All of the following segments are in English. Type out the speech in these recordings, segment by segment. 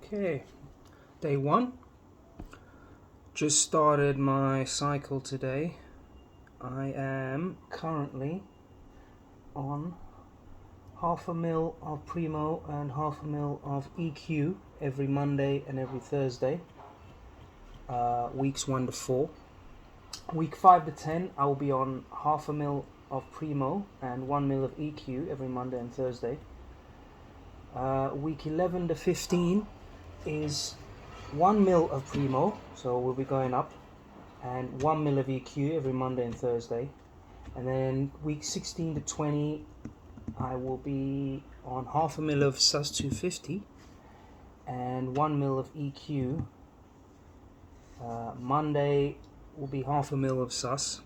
Okay, day one. Just started my cycle today. I am currently on half a mil of Primo and half a mil of EQ every Monday and every Thursday. Weeks 1 to 4. Week 5 to 10, I will be on half a mil of Primo and 1 mil of EQ every Monday and Thursday. Week 11 to 15 is 1 mil of Primo, so we'll be going up, and 1 mil of EQ every Monday and Thursday. And then week 16 to 20, I will be on half a mil of SUS 250 and 1 mil of EQ. Monday will be half a mil of SUS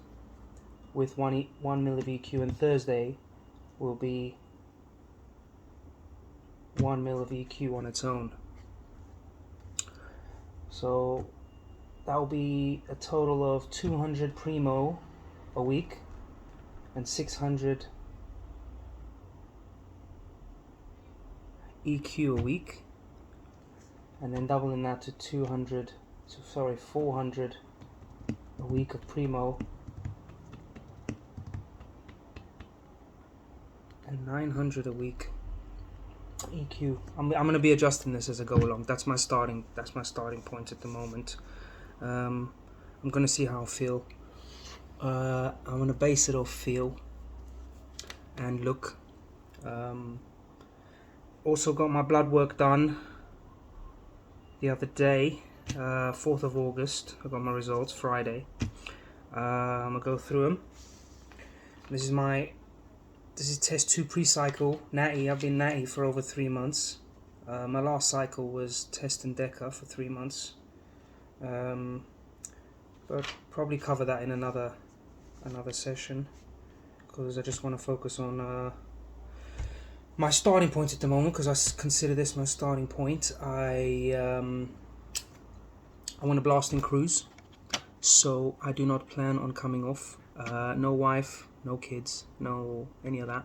with 1 mil of EQ, and Thursday will be 1 mil of EQ on its own. So that will be a total of 200 Primo a week and 600 EQ a week, and then doubling that to 400 a week of Primo and 900 a week EQ. I'm going to be adjusting this as I go along. That's my starting point at the moment. I'm going to see how I feel. I'm going to base it off feel and look. Also got my blood work done the other day, 4th of August. I got my results Friday. I'm going to go through them. This is test 2 pre-cycle, natty. I've been natty for over 3 months. My last cycle was test and DECA for 3 months. But probably cover that in another session, because I just want to focus on my starting point at the moment, because I consider this my starting point. I want to blast and cruise, so I do not plan on coming off. No wife, no kids, no any of that,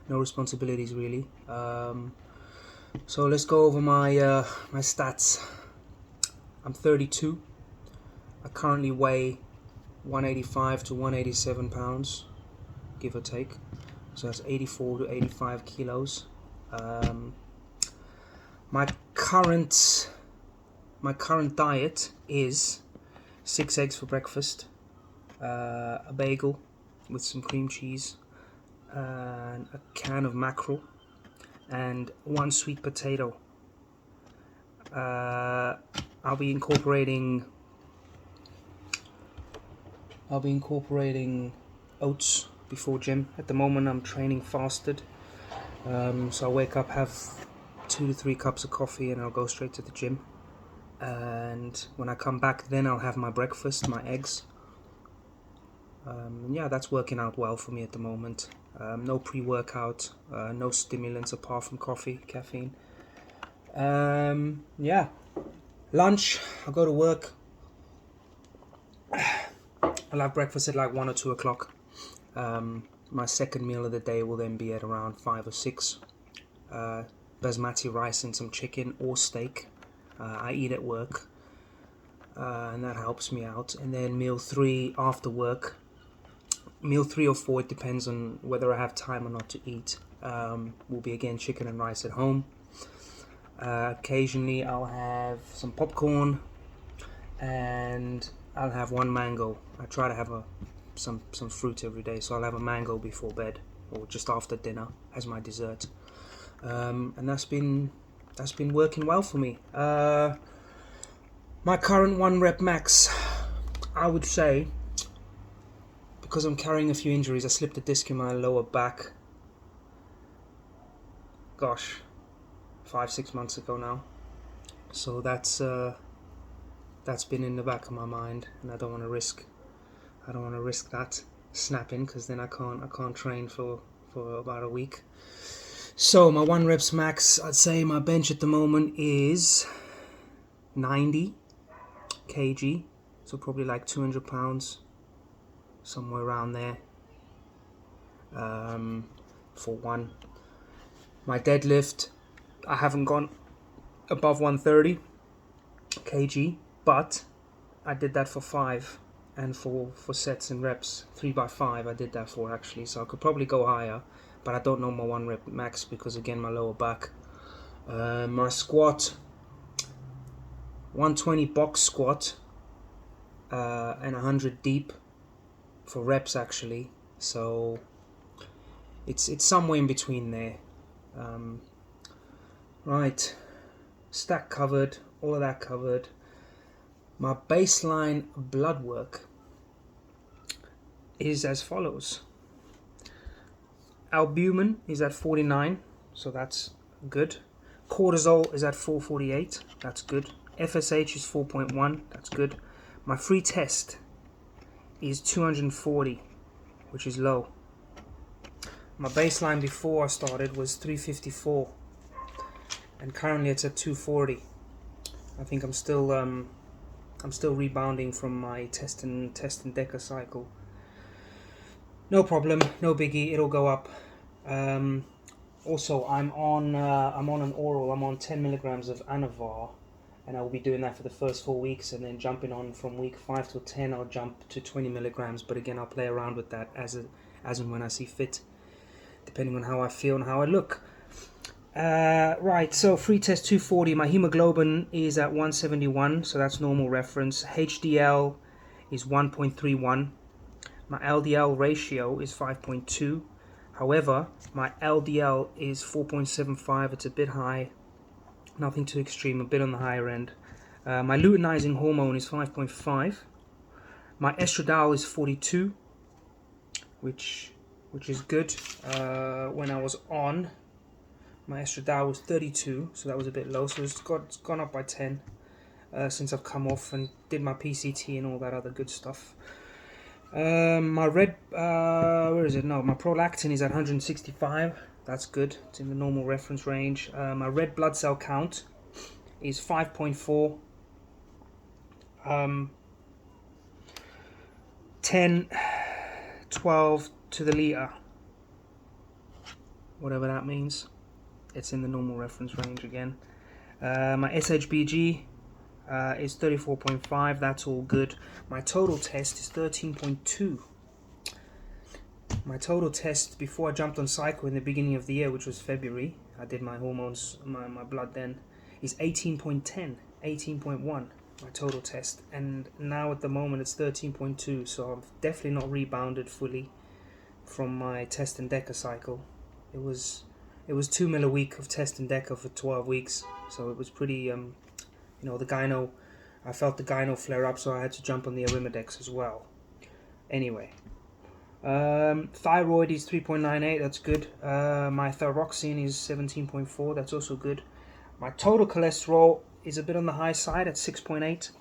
no responsibilities really. So let's go over my stats. I'm 32. I currently weigh 185 to 187 pounds, give or take. So that's 84 to 85 kilos. My current diet is 6 eggs for breakfast, a bagel with some cream cheese, and a can of mackerel, and 1 sweet potato. I'll be incorporating oats before gym. At the moment I'm training fasted, so I wake up, have 2 to 3 cups of coffee, and I'll go straight to the gym. And when I come back, then I'll have my breakfast, my eggs. Yeah, that's working out well for me at the moment. No pre-workout, no stimulants apart from caffeine. Yeah, lunch, I'll go to work. I'll have breakfast at like 1 or 2 o'clock. My second meal of the day will then be at around 5 or 6. Basmati rice and some chicken or steak. I eat at work, and that helps me out. And then meal 3 after work. Meal 3 or 4, it depends on whether I have time or not to eat. Will be again chicken and rice at home. Occasionally I'll have some popcorn, and I'll have 1 mango. I try to have some fruit every day, so I'll have a mango before bed or just after dinner as my dessert. And that's been working well for me. My current 1 rep max, I would say, because I'm carrying a few injuries. I slipped a disc in my lower back, 5-6 months ago now. So that's been in the back of my mind, and I don't want to risk that snapping, because then I can't train for about a week. So my 1 reps max, I'd say my bench at the moment is 90 kg, so probably like 200 pounds, somewhere around there, for 1. My deadlift, I haven't gone above 130 kg, but I did that for 5, and for sets and reps 3x5 I did that for actually, so I could probably go higher, but I don't know my 1 rep max because again my lower back. My squat, 120 box squat, and 100 deep for reps actually, so it's somewhere in between there. Right, stack covered, all of that covered. My baseline blood work is as follows. Albumin is at 49, so that's good. Cortisol is at 448, that's good. FSH is 4.1, that's good. My free test is 240, which is low. My baseline before I started was 354, and currently it's at 240. I think I'm still rebounding from my test and deca cycle. No problem, no biggie. It'll go up. Also, I'm on an oral. I'm on 10 milligrams of Anavar, and I will be doing that for the first 4 weeks, and then jumping on from week 5 to 10. I'll jump to 20 milligrams. But again, I'll play around with that as and when I see fit, depending on how I feel and how I look. Right, so free test 240. My hemoglobin is at 171, so that's normal reference. HDL is 1.31. My LDL ratio is 5.2. However, my LDL is 4.75. It's a bit high. Nothing too extreme, a bit on the higher end. My luteinizing hormone is 5.5. My estradiol is 42, which is good. When I was on, my estradiol was 32, so that was a bit low. So it's gone up by 10 since I've come off and did my PCT and all that other good stuff. My red, where is it? No, my prolactin is at 165. That's good. It's in the normal reference range. My red blood cell count is 5.4. 10, 12 to the liter. Whatever that means. It's in the normal reference range again. My SHBG is 34.5. That's all good. My total test is 13.2. My total test before I jumped on cycle in the beginning of the year, which was February, I did my hormones, my blood then, is 18.10, 18.1, my total test. And now at the moment it's 13.2, so I've definitely not rebounded fully from my test and deca cycle. It was 2 mil a week of test and deca for 12 weeks, so it was pretty, the gyno, I felt the gyno flare up, so I had to jump on the Arimidex as well. Anyway, thyroid is 3.98, that's good. My thyroxine is 17.4, that's also good. My total cholesterol is a bit on the high side at 6.8.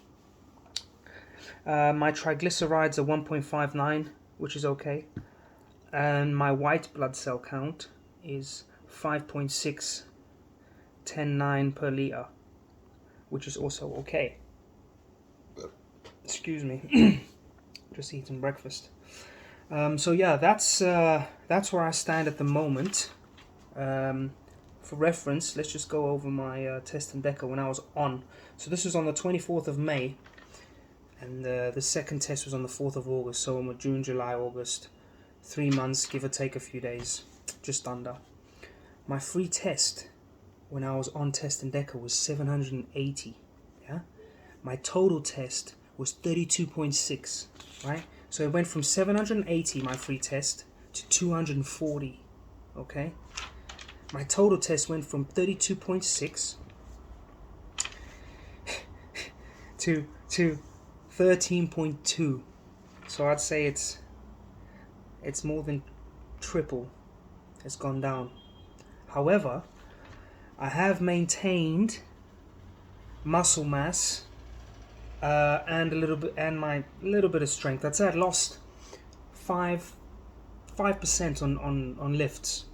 My triglycerides are 1.59, which is okay. And my white blood cell count is 5.6, 10.9 per liter, which is also okay. Excuse me. Just eating breakfast. So yeah, that's where I stand at the moment. For reference, let's just go over my test and deca when I was on. So this was on the 24th of May, and the second test was on the 4th of August. So in June, July, August, 3 months, give or take a few days, just under. My free test when I was on test and deca was 780. Yeah, my total test was 32.6. Right. So it went from 780, my free test, to 240, okay? My total test went from 32.6 to 13.2. So I'd say it's more than triple. It's gone down. However, I have maintained muscle mass and my little bit of strength. I'd say I lost 5% on lifts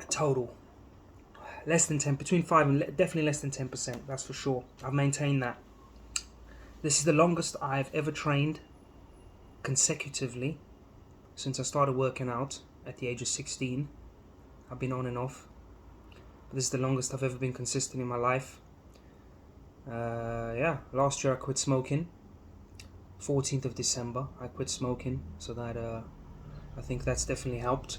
total. Less than 10, between 5 and definitely less than 10%. That's for sure. I've maintained that. This is the longest I've ever trained consecutively since I started working out at the age of 16. I've been on and off. This is the longest I've ever been consistent in my life. Yeah, last year I quit smoking. 14th of December I quit smoking, so that I think that's definitely helped.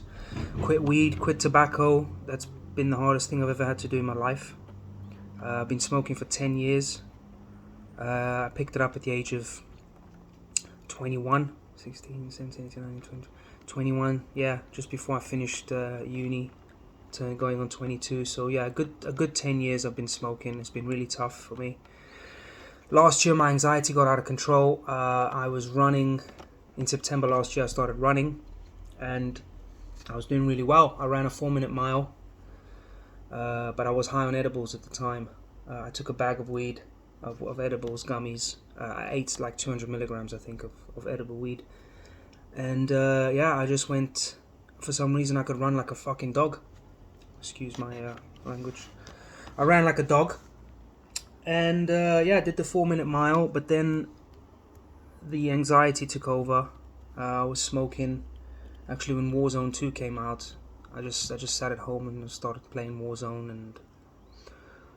Quit weed, quit tobacco. That's been the hardest thing I've ever had to do in my life. I've been smoking for 10 years. I picked it up at the age of 21, 16, 17, 18, 19, 20, 21. Yeah, just before I finished uni, going on 22. So yeah, a good 10 years I've been smoking. It's been really tough for me. Last year my anxiety got out of control. I was running. In September last year I started running, and I was doing really well. I ran a 4-minute mile, but I was high on edibles at the time. I took a bag of weed, of edibles, gummies. I ate like 200 milligrams, I think, of edible weed. And yeah, I just went, for some reason I could run like a fucking dog. Excuse my language. I ran like a dog. And yeah, I did the 4-minute mile, but then the anxiety took over. I was smoking. Actually, when Warzone 2 came out, I just sat at home and started playing Warzone, and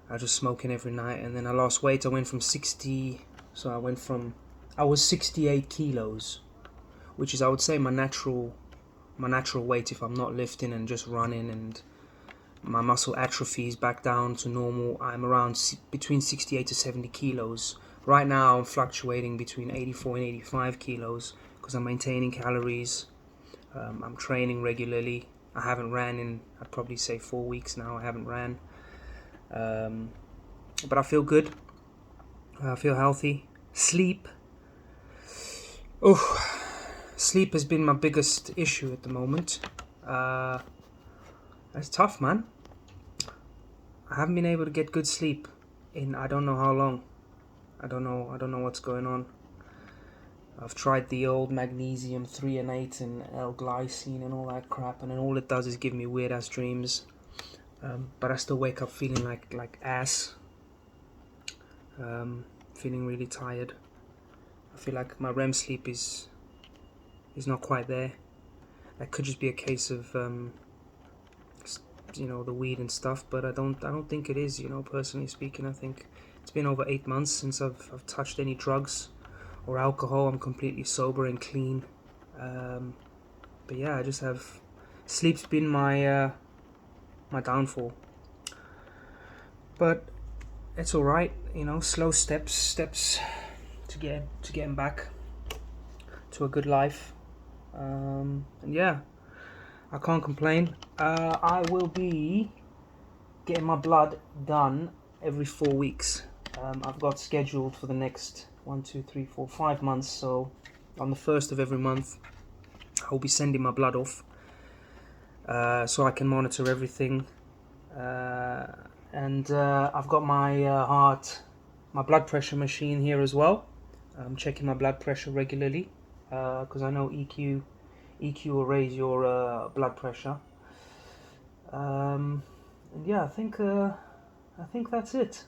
I was just smoking every night. And then I lost weight. I went from 60, so I was 68 kilos, which is, I would say, my natural weight if I'm not lifting and just running, and my muscle atrophies back down to normal. I'm around between 68 to 70 kilos. Right now I'm fluctuating between 84 and 85 kilos because I'm maintaining calories. I'm training regularly. I haven't ran in, I'd probably say 4 weeks now. I haven't ran. But I feel good. I feel healthy. Sleep. Sleep has been my biggest issue at the moment. It's tough, man. I haven't been able to get good sleep in I don't know how long. I don't know what's going on. I've tried the old magnesium 3-8 and L-glycine and all that crap, and then all it does is give me weird ass dreams. But I still wake up feeling like ass. Feeling really tired. I feel like my REM sleep is not quite there. That could just be a case of the weed and stuff, but I don't think it is. Personally speaking, I think it's been over 8 months since I've touched any drugs or alcohol. I'm completely sober and clean. But yeah, I just have sleep's been my downfall. But it's all right, slow steps to getting back to a good life. And yeah, I can't complain. I will be getting my blood done every 4 weeks. I've got scheduled for the next 1, 2, 3, 4, 5 months. So on the 1st of every month, I'll be sending my blood off, so I can monitor everything. And I've got my blood pressure machine here as well. I'm checking my blood pressure regularly, because I know EQ will raise your blood pressure. And yeah, I think that's it.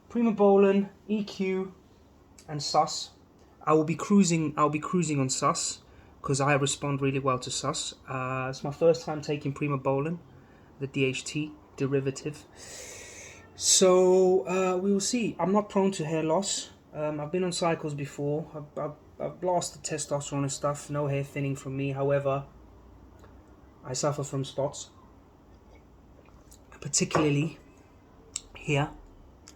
Primobolan, EQ, and sus. I will be cruising on sus because I respond really well to sus. It's my first time taking Primobolan, the DHT derivative. So we will see. I'm not prone to hair loss. I've been on cycles before. I've blasted testosterone and stuff. No hair thinning from me. However, I suffer from spots, particularly here,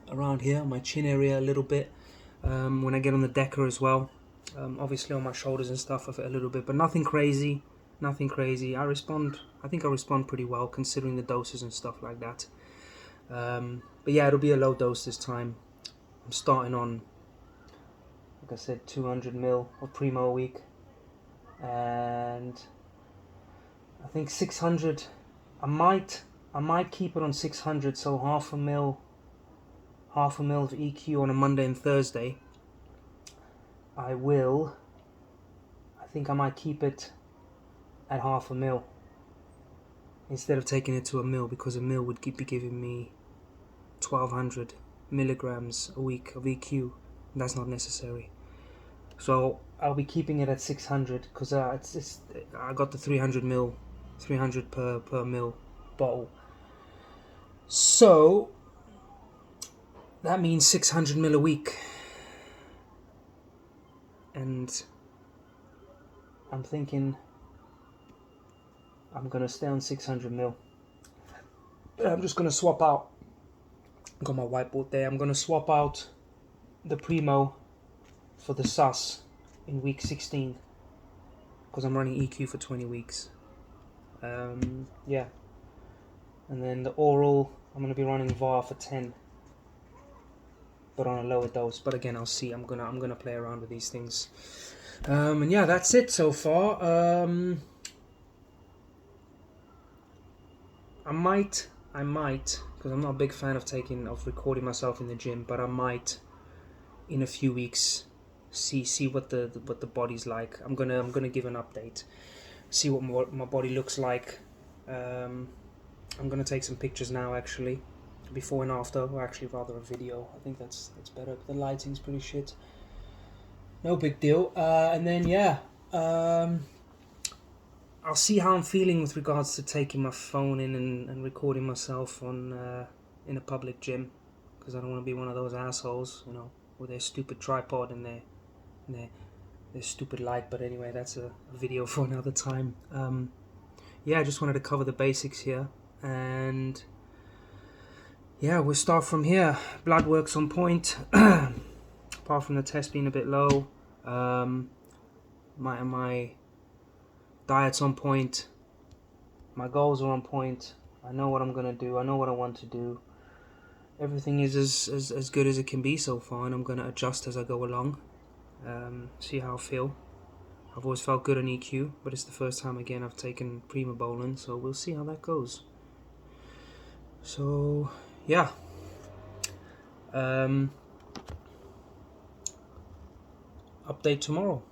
around here, my chin area a little bit. When I get on the decker as well, obviously on my shoulders and stuff, a little bit, but nothing crazy. I think I respond pretty well considering the doses and stuff like that. But yeah, it'll be a low dose this time. I'm starting on, like I said, 200 mil of Primo a week, and I think 600. I might keep it on 600, so half a mil of EQ on a Monday and Thursday. I think I might keep it at half a mil instead of taking it to a mil, because a mil would be giving me 1200 milligrams a week of EQ. And that's not necessary. So I'll be keeping it at 600 because I got the 300 per mil bottle. So that means 600 mil a week. And I'm thinking I'm gonna stay on 600 mil. But I'm just gonna swap out. Got my whiteboard there. I'm gonna swap out the Primo for the Sus in week 16 because I'm running EQ for 20 weeks. Yeah, and then the oral I'm gonna be running VAR for 10, but on a lower dose. But again, I'll see. I'm gonna play around with these things. And yeah, that's it so far. I might, because I'm not a big fan of recording myself in the gym, but I might, in a few weeks, see what the body's like. I'm gonna give an update, see what my body looks like. I'm gonna take some pictures now, actually, before and after, or actually rather a video. I think that's better. The lighting's pretty shit. No big deal. And then yeah. I'll see how I'm feeling with regards to taking my phone in and recording myself on in a public gym, because I don't want to be one of those assholes, you know, with their stupid tripod and their stupid light. But anyway, that's a video for another time. Yeah, I just wanted to cover the basics here, and yeah, we'll start from here. Blood work's on point, apart from the test being a bit low. My diet's on point. My goals are on point. I know what I'm gonna do. I know what I want to do. Everything is as good as it can be so far, and I'm gonna adjust as I go along. See how I feel. I've always felt good on EQ, but it's the first time again I've taken Primobolan, so we'll see how that goes. So yeah. Update tomorrow.